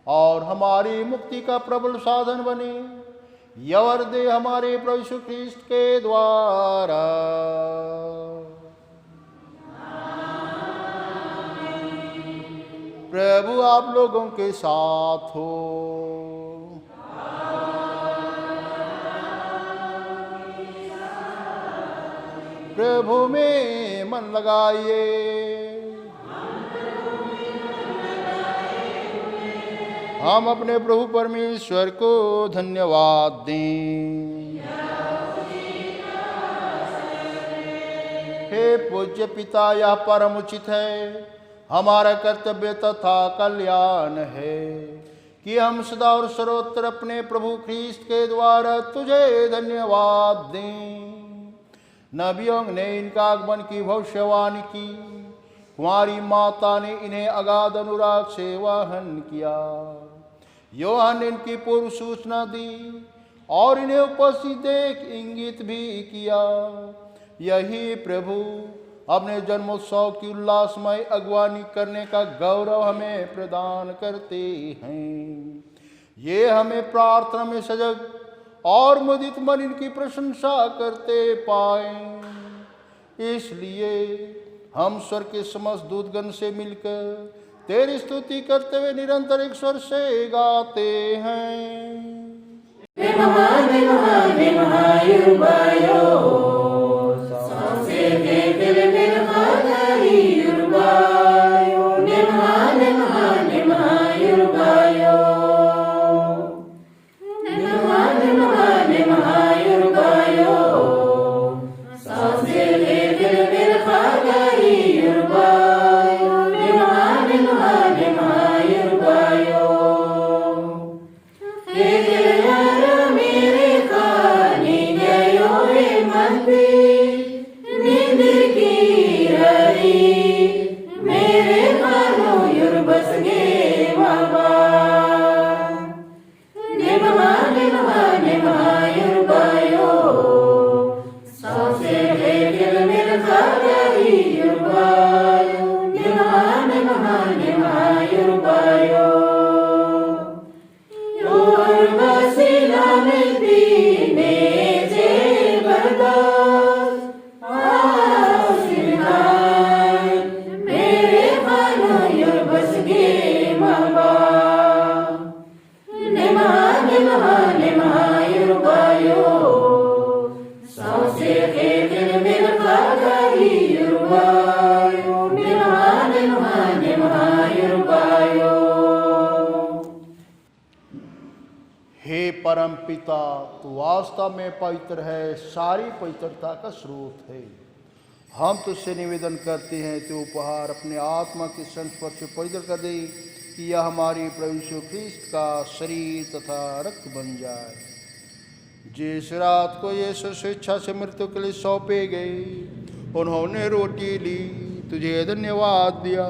और हमारी मुक्ति का प्रबल साधन बने। यह वर दे हमारे प्रभु यीशु ख्रीस्त के द्वारा। प्रभु आप लोगों के साथ हो। प्रभु में मन लगाइए। हम अपने प्रभु परमेश्वर को धन्यवाद दें। हे पूज्य पिता, यह परम उचित है, हमारा कर्तव्य तथा कल्याण है कि हम सदा और सर्वत्र अपने प्रभु ख्रीस्त के द्वारा तुझे धन्यवाद दें। नबियों ने इनका आगमन की भविष्यवाणी की, कुंवारी माता ने इन्हें अगाध अनुराग से वाहन किया। योहान ने इनकी पूर्व सूचना दी और इन्हें उपस्थित देख इंगित भी किया। यही प्रभु अपने जन्मोत्सव की उल्लासमय अगवानी करने का गौरव हमें प्रदान करते हैं। ये हमें प्रार्थना में सजग और मुदित मन इनकी प्रशंसा करते पाएं। इसलिए हम स्वर के समस्त दूतगण से मिलकर तेरी स्तुति करते हुए निरंतर एक स्वर से गाते हैं। नींद की परम पिता, तू वास्तव में पवित्र है, सारी पवित्रता का स्रोत है। हम तुझसे निवेदन करते हैं तो उपहार अपने आत्मा के संस्पर्श से पवित्र कर दे कि यह हमारी प्रभु यीशु ख्रीस्त का शरीर तथा रक्त बन जाए। जिस रात को यीशु स्वेच्छा से मृत्यु के लिए सौंपे गए, उन्होंने रोटी ली, तुझे धन्यवाद दिया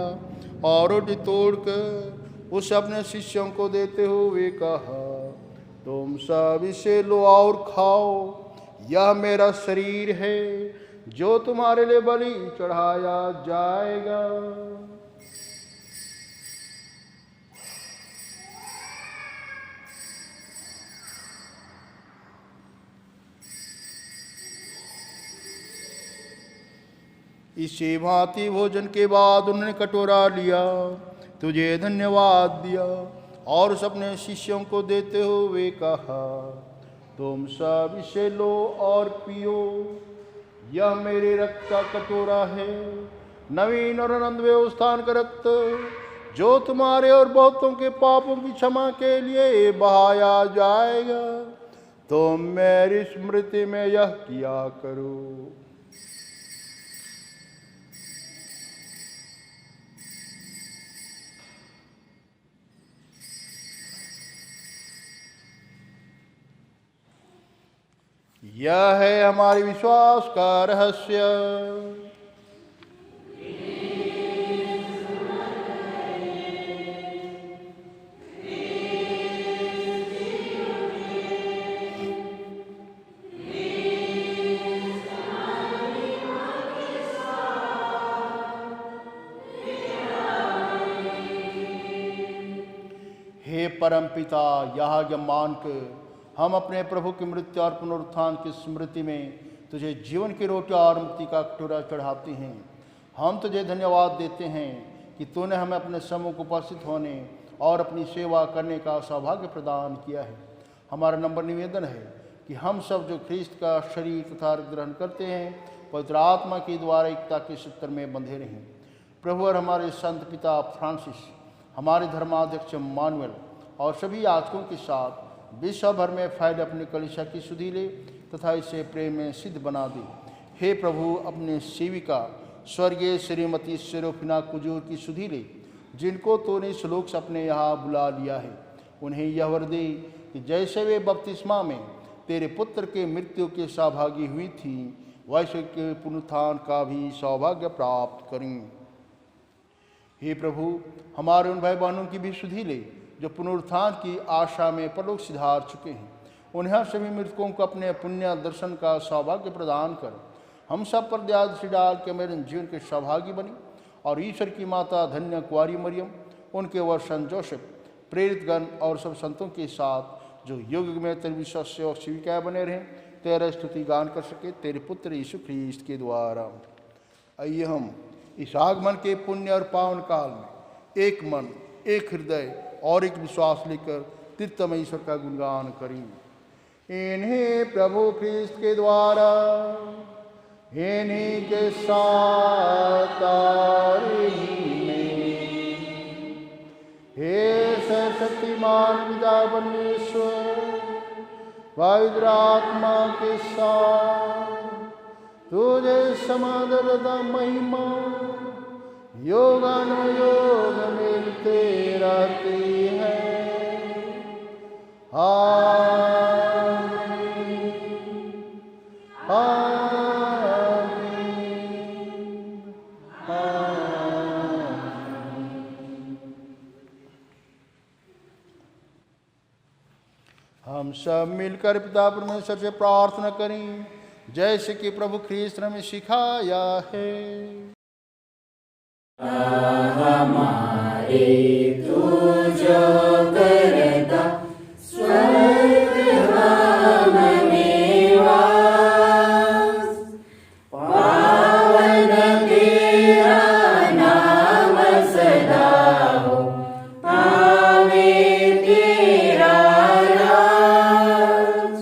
और रोटी तोड़कर उसे अपने शिष्यों को देते हुए कहा, तुम सब इसे लो और खाओ, यह मेरा शरीर है जो तुम्हारे लिए बलि चढ़ाया जाएगा। इसी भांति भोजन के बाद उन्होंने कटोरा लिया, तुझे धन्यवाद दिया और उस अपने शिष्यों को देते हुए कहा, तुम सब इसे लो और पियो, यह मेरे रक्त का कटोरा है, नवीन और अनंत व्यवस्थान का रक्त, जो तुम्हारे और बहुतों के पापों की क्षमा के लिए बहाया जाएगा। तुम मेरी स्मृति में यह किया करो। यह है हमारे विश्वास का रहस्य। हे परम पिता, यह मानकर हम अपने प्रभु की मृत्यु और पुनरुत्थान की स्मृति में तुझे जीवन की रोटी और मुक्ति का कटोरा चढ़ाते हैं। हम तुझे धन्यवाद देते हैं कि तूने हमें अपने समूह को उपस्थित होने और अपनी सेवा करने का सौभाग्य प्रदान किया है। हमारा नंबर निवेदन है कि हम सब जो ख्रीस्त का शरीर तथा ग्रहण करते हैं, पवित्र आत्मा के द्वारा एकता के सूत्र में बंधे रहें। प्रभु और हमारे संत पिता फ्रांसिस, हमारे धर्माध्यक्ष मानुएल और सभी याजकों के साथ विश्व भर में फैले अपने कलीसिया की सुधि ले तथा इसे प्रेम में सिद्ध बना दे। हे प्रभु, अपने सेविका स्वर्गीय श्रीमती सेरोफिना कुजूर की सुधि ले, जिनको तूने इस लोक से अपने यहाँ बुला लिया है। उन्हें यह वर दे कि जैसे वे बपतिस्मा में तेरे पुत्र के मृत्यु के सहभागी हुई थी, वैसे के पुनरुत्थान का भी सौभाग्य प्राप्त करें। हे प्रभु, हमारे उन भाई बहनों की भी सुधि ले जो पुनरुत्थान की आशा में परलोक सिधार चुके हैं। उन्हें सभी मृतकों को अपने पुण्य दर्शन का सौभाग्य प्रदान कर हम सब पर दया दृष्टि डाल के मेरे जीवन के सहभागी बनी और ईश्वर की माता धन्य कुंवारी मरियम, उनके वर संत जोसेफ, प्रेरित गण और सब संतों के साथ जो युग में तेरे विश्वास सेवक सेविकाएं बने रहें, तेरा स्तुति गान कर सके तेरे पुत्र यीशु ख्रीस्त के द्वारा। आइए हम इस आगमन के पुण्य और पावन काल में एक मन, एक हृदय और एक विश्वास लेकर तीर्थमय ईश्वर का गुणगान करें। इन्हीं प्रभु ख्रीस्त के द्वारा, इन्हीं के साथ और इन्हीं में, हे सर्वशक्तिमान पिता परमेश्वर, पवित्र आत्मा के साथ तुझे समादरता महिमा योगानुयोग मिलते रहती है। आमीन, आमीन, आमीन। हम सब मिलकर पिता परमेश्वर से प्रार्थना करें, जैसे कि प्रभु ख्रीस्त ने हमें सिखाया है। हमारे तू जो करता स्वर्ग हम निवास, पावन तेरा नाम सदा हो, पावे तेरा राज,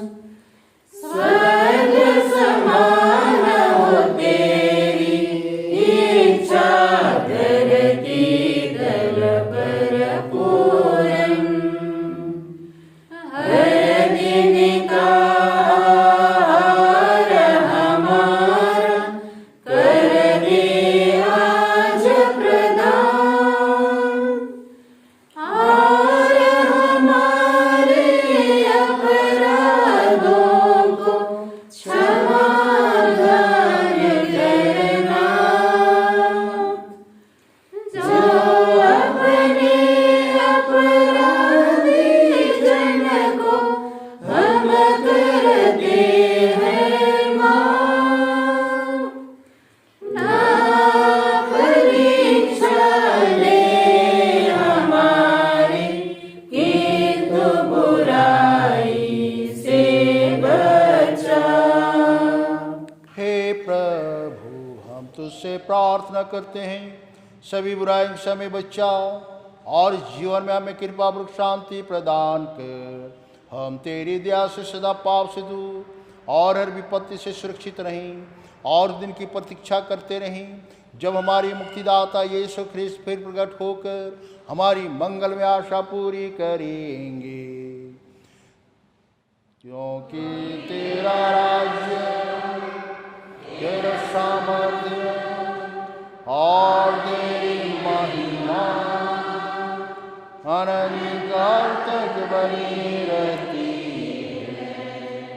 स्वर्ग समान हो तेरी इच्छा, धरती तल पर प्रार्थना करते हैं। सभी बुराई से हमें बचा और जीवन में हमें कृपा और शांति प्रदान कर। हम तेरी दया से सदा पाप से दूर और हर विपत्ति से सुरक्षित रहें और दिन की प्रतीक्षा करते रहें जब हमारी मुक्तिदाता यीशु ख्रिस्त फिर प्रकट होकर हमारी मंगल में आशा पूरी करेंगे। क्योंकि तेरा राज्य, तेरा सामर्थ्य और तेरी महिमा अनंत काल तक बनी रहती है।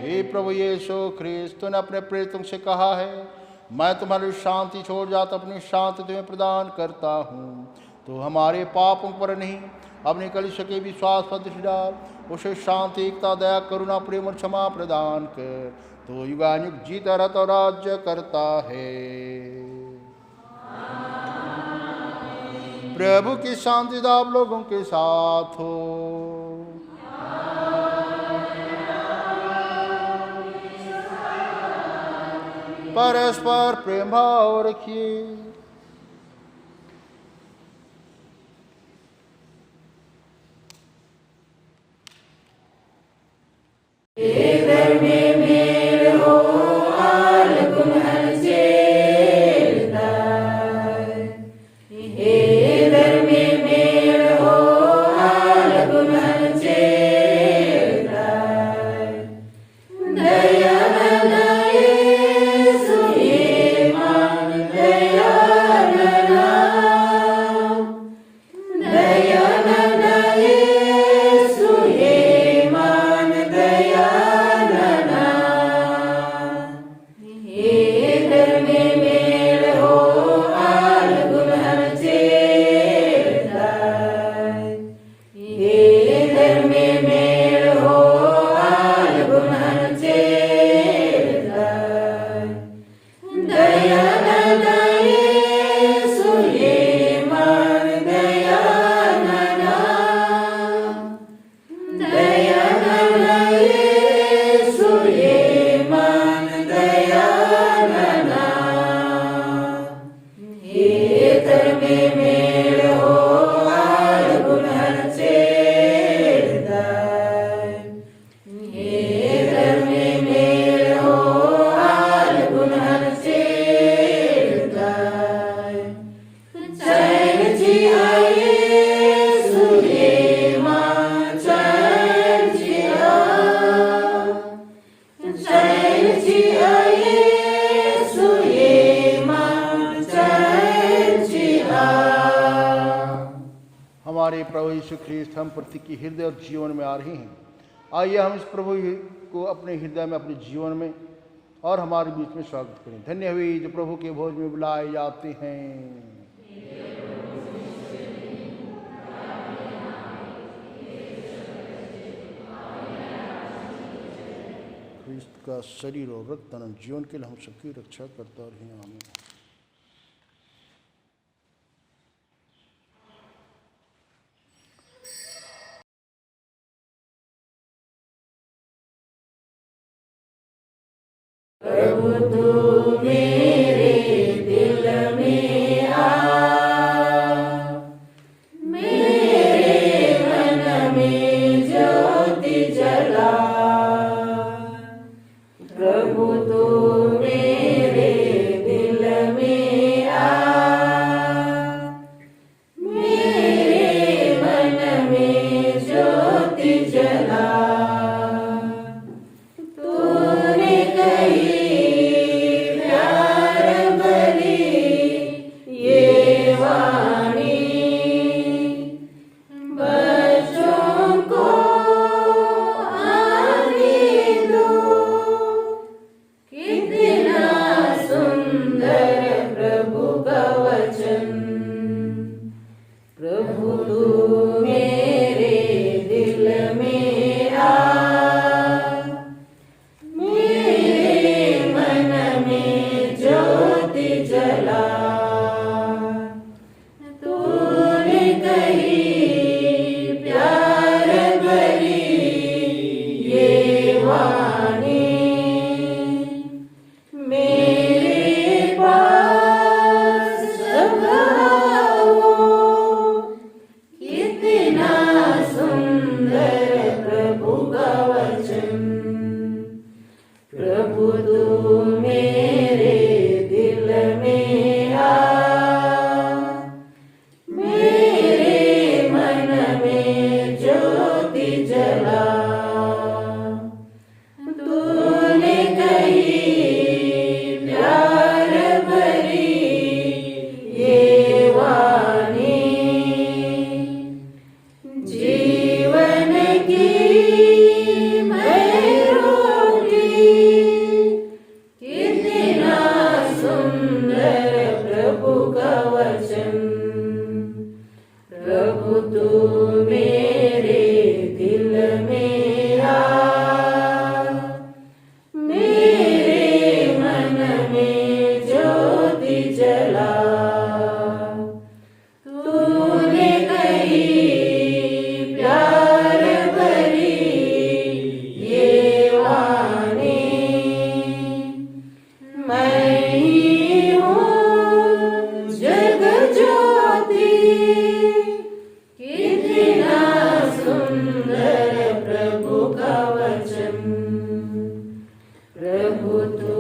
हे प्रभु यीशु ख्रिस्त, तूने अपने प्रेरितों से कहा है, मैं तुम्हारी शांति छोड़ जाता अपनी शांति तुम्हें प्रदान करता हूँ। तो हमारे पापों पर नहीं, अपने कलीसिया के विश्वास पर दृष्टि डाल, उसे शांति, एकता, दया, करुणा, प्रेम और क्षमा प्रदान कर। तो युगानुयुग जीता रहता और राज्य करता है। प्रभु की शांति आप लोगों के साथ हो। परस्पर प्रेम भाव रखिए। हमारे प्रभु यीशु ख्रिस्त हम प्रति की हृदय और जीवन में आ रहे हैं। आइए हम इस प्रभु को अपने हृदय में, अपने जीवन में और हमारे बीच में स्वागत करें। धन्य हुए जो प्रभु के भोज में बुलाए जाते हैं। ख्रिस्त का शरीर और रक्त अनंत जीवन के लिए हम सबकी रक्षा करता रहे। आमीन। प्रभु तू मेरे दिल में आ, मेरे मन में ज्योति जला। प्रभु तू मेरे दिल में आ, मेरे मन में ज्योति जला। तूने कही प्यार की मैं रोटी, कितना सुंदर प्रभु का वचन। प्रभु तू मेरे दिल में आ, मेरे मन में ज्योति जला। तूने कही प्यार भरी ये वाणी, मैं ही हूँ जग ज्योति, कितना सुंदर प्रभु का वचन। प्रभु तू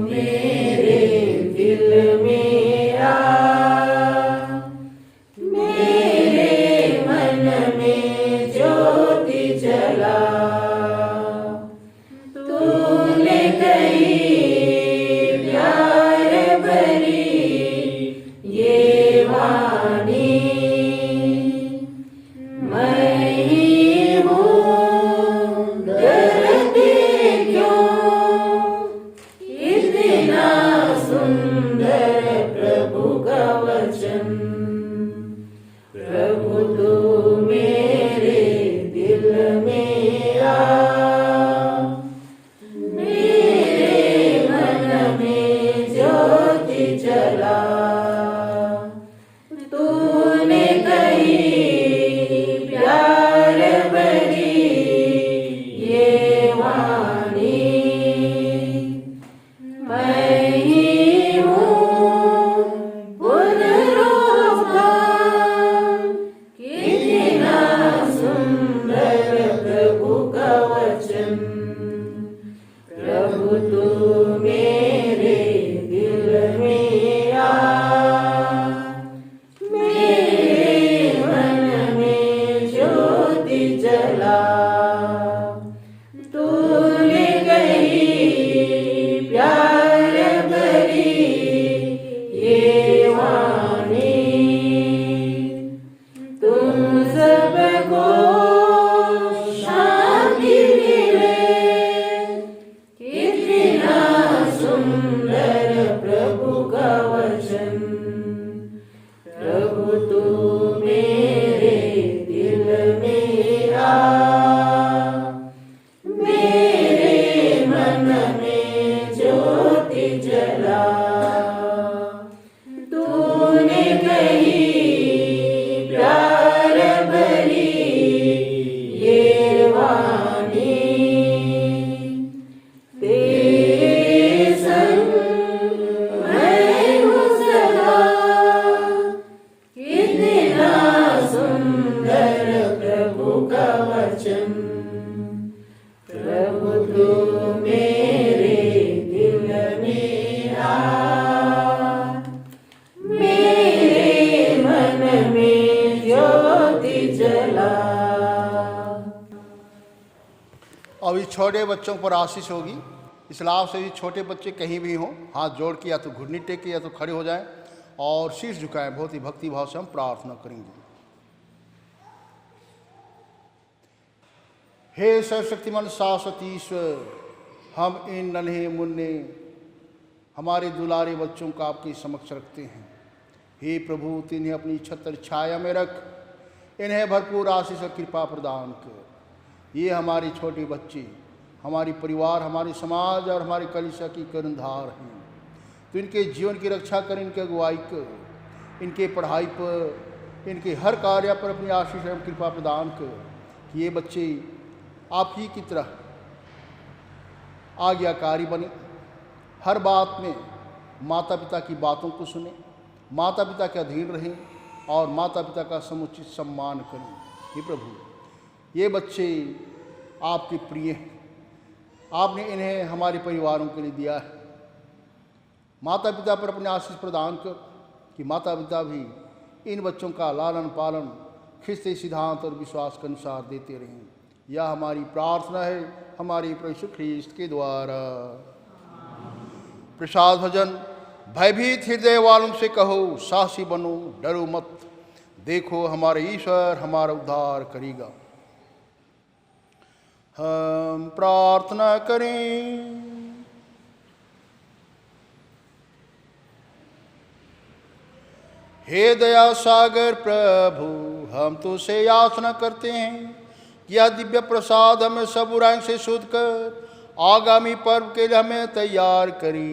मेरे दिल में आ, मेरे मन में ज्योति जला। तूने कही प्यार भरी ये वाणी, मैं ही हूँ डरते क्यों, इतना सुंदर प्रभु का वचन। प्रभु तू मेरे दिल में आ, मेरे मन में ज्योति जला। तूने कही प्यार भरी ये वाणी, मैं ही हूँ पुनरुत्थान, कितना सुंदर प्रभु का वचन। प्रभु तू मेरे दिल में आ, मेरे मन में ज्योति जला। तूने कही प्यार भरी ये वाणी, तुम सबको शांति मिले, कितना सुंदर प्रभु का वचन। प्रभु तू मेरे दिल में आ, मेरे मन में ज्योति जला। तूने कही प्यार भरी ये वाणी, तेरे संग मैं हूँ सदा, कितना सुंदर प्रभु का वचन। प्रभु तू मेरे दिल में आ, मेरे मन में ज्योति जला। अब इस छोटे बच्चों पर आशीष होगी। इस लाभ से भी छोटे बच्चे कहीं भी हों, हाथ जोड़ के या तो घुटने टेक के या तो खड़े हो जाएं और शीश झुकाएं। बहुत ही भक्ति भाव से हम प्रार्थना करेंगे। हे सर्वशक्तिमान शाश्वत ईश्वर, हम इन नन्हे मुन्ने हमारे दुलारे बच्चों का आपके समक्ष रखते हैं। हे प्रभु, इन्हें अपनी छत्र छाया में रख, इन्हें भरपूर आशीष और कृपा प्रदान कर। ये हमारे छोटे बच्चे हमारी परिवार, हमारे समाज और हमारे कलीसिया की कर्णधार हैं। तो इनके जीवन की रक्षा कर, इनकी अगुवाई कर, इनके पढ़ाई पर, इनके हर कार्य पर अपनी आशीष एवं कृपा प्रदान कर कि ये बच्चे आप ही की तरह आज्ञाकारी बने, हर बात में माता पिता की बातों को सुने, माता पिता के अधीन रहें और माता पिता का समुचित सम्मान करें। हे प्रभु, ये बच्चे आपके प्रिय हैं, आपने इन्हें हमारे परिवारों के लिए दिया है। माता पिता पर अपने आशीष प्रदान कर कि माता पिता भी इन बच्चों का लालन पालन ख्रिस्ती सिद्धांत और विश्वास के अनुसार देते रहें। यह हमारी प्रार्थना है हमारे प्रभु यीशु ख्रीस्त के द्वारा। प्रसाद भजन। भयभीत हृदय वालों से कहो, साहसी बनो, डरो मत, देखो हमारे ईश्वर हमारा उद्धार करेगा। हम प्रार्थना करें। हे दया सागर प्रभु, हम तुझसे याचना करते हैं कि यह दिव्य प्रसाद हमें सब बुराई से शुद्ध कर आगामी पर्व के लिए हमें तैयार करी।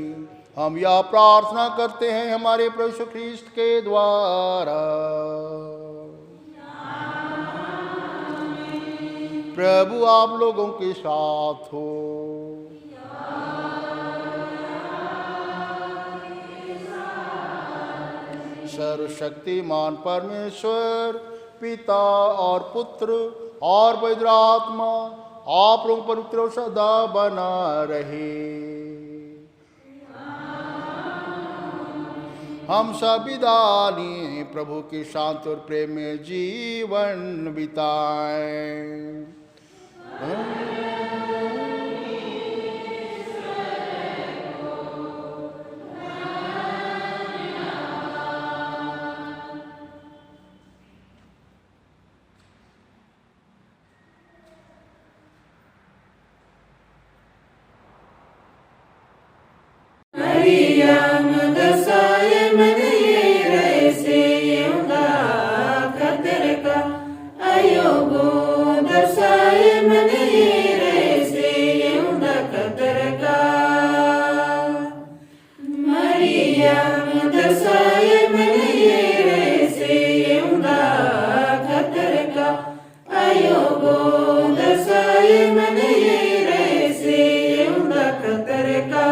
हम यह प्रार्थना करते हैं हमारे प्रभु यीशु ख्रीस्त के द्वारा। प्रभु आप लोगों के साथ हो। सर्वशक्तिमान परमेश्वर पिता और पुत्र और पवित्र आत्मा आप लोगों पर उत्तर सदा बना रहे। हम सभी दानी प्रभु की शांति और प्रेम में जीवन बिताएं। Maryam dasaye manaye rese yunda katerka ayogo dasaye manaye rese yunda katerka Maryam dasaye manaye rese yunda katerka ayogo dasaye manaye rese yunda katerka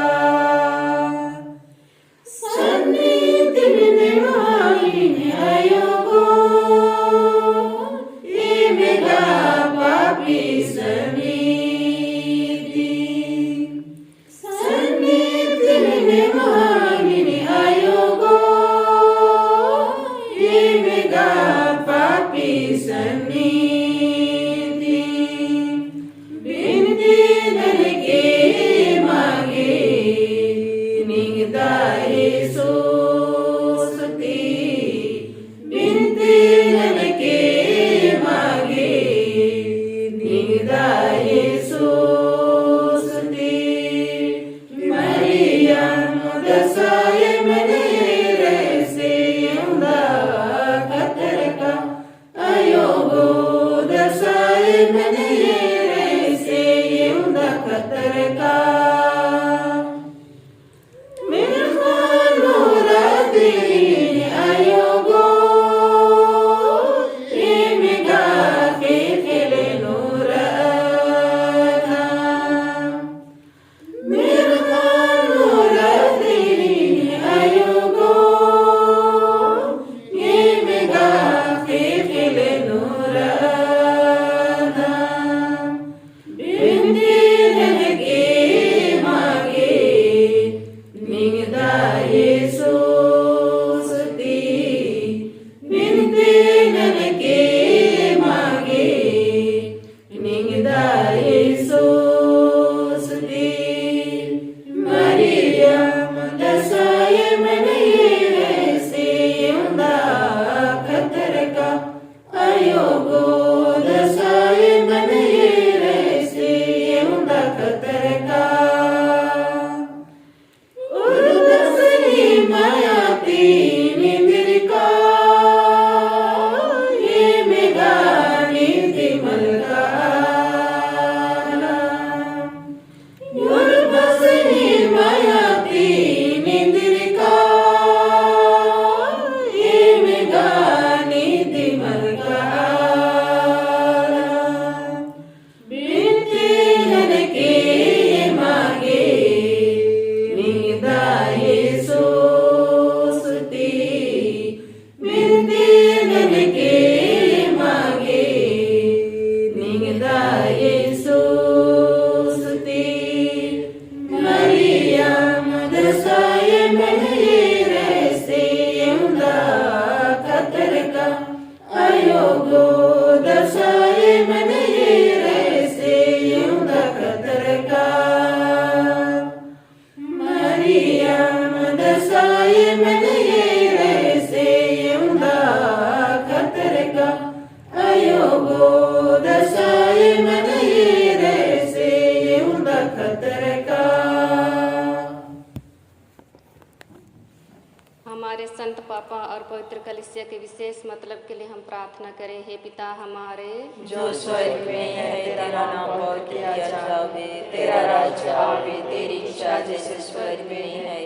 पापा और पवित्र कलीसिया के विशेष मतलब के लिए हम प्रार्थना करें। हे पिता हमारे जो स्वर्ग में है, तेरा नाम पवित्र किया जावे, तेरा राज्य आवे, तेरी इच्छा जैसे स्वर्ग में है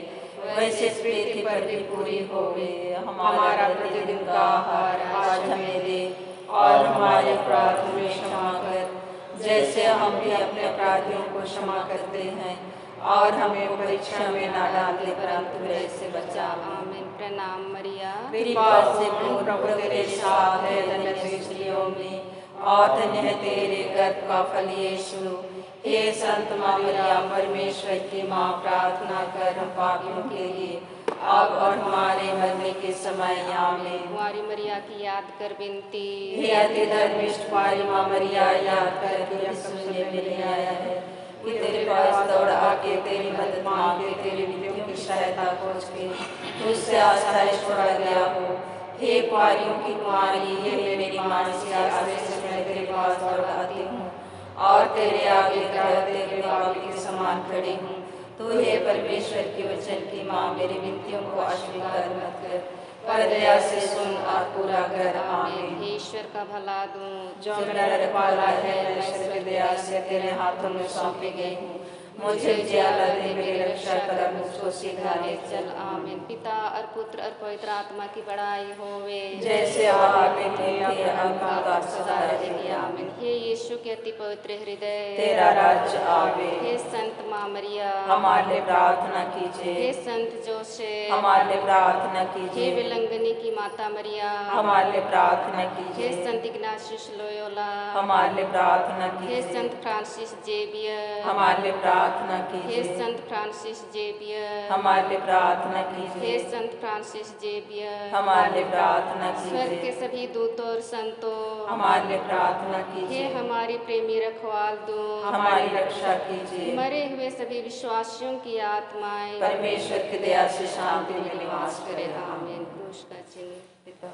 वैसे पृथ्वी पर भी पूरी होवे। हमारा प्रतिदिन का आहार आज हमें दे, और हमारे अपराध हमें क्षमा कर जैसे हम भी अपने अपराधियों को क्षमा करते हैं, और हमें परीक्षा में ना डाले परंतु बुरे से बचा। आमीन। प्रणाम मरिया, कृपा से पूर्ण प्रभु तेरे साथ है, धन्य तू स्त्रियों में, और धन्य है तेरे गर्भ का फल यीशु। हे संत मरिया, परमेश्वर की माँ, प्रार्थना कर हम पापियों के लिए अब और हमारे मरने के समय। आमीन। कुंवारी मरिया की याद कर विनती। हे अति धर्मिष्ठ कुंवारी माँ मरिया, याद कर कि अब सुनने में नहीं आया है कि तेरे पास दौड़ आके तेरी मदद मांगे, तेरी विनतियों की सहायता खोज के तुझसे आश्रय छोड़ा गया हो। हे कुंवारियों की कुंवारी, हे मेरी माँ, इसी आश्रय से मैं तेरे पास दौड़ आती हूँ और तेरे आगे कहते हुए पापी के समान खड़ी हूँ। तो हे परमेश्वर की वचन की माँ, मेरी विनतियों को अस्वीकार मत कर, पर दया से सुन और पूरा कर। आमीन। हे ईश्वर का भला दूं, जो मेरा रखवाला है, मैं ईश्वर की दया से तेरे हाथों में सौंपी गई हूँ। मुझे उजियाला दे, मेरी रक्षा कर, मुझको सीधा ले चल। आमीन। पिता और पुत्र और पवित्र आत्मा की बड़ाई होवे, जैसे आदि में थे, अब का सदा रहेगी। आमीन। हे यीशु के अति पवित्र हृदय, तेरा राज्य आवे। हे संत माँ मरिया, हमारे लिए प्रार्थना हे कीजिए। संत जोसेफ, हमारे लिए प्रार्थना हे कीजिए। विलंगनी की माता मरिया, हमारे लिए प्रार्थना हे कीजिए। संत इग्नाशियस लोयोला, हमारे लिए प्रार्थना हे कीजिए। संत फ्रांसिस जेवियर, हमारे लिए प्रार्थना हे कीजिए। संत फ्रांसिस जेवियर, हमारे लिए प्रार्थना हे कीजिए। संत फ्रांसिस जेवियर, हमारे लिए प्रार्थना स्वर्ग के कीजिए। सभी दूतों और संतों, हमारे लिए प्रार्थना हे कीजिए। हमारी प्रेमी रखवाल दो, हमारी रक्षा कीजिए। मरे हुए सभी विश्वासियों की आत्माएं परमेश्वर की दया से शांति में निवास करे। आमीन। क्रूस का चिन्ह। पिता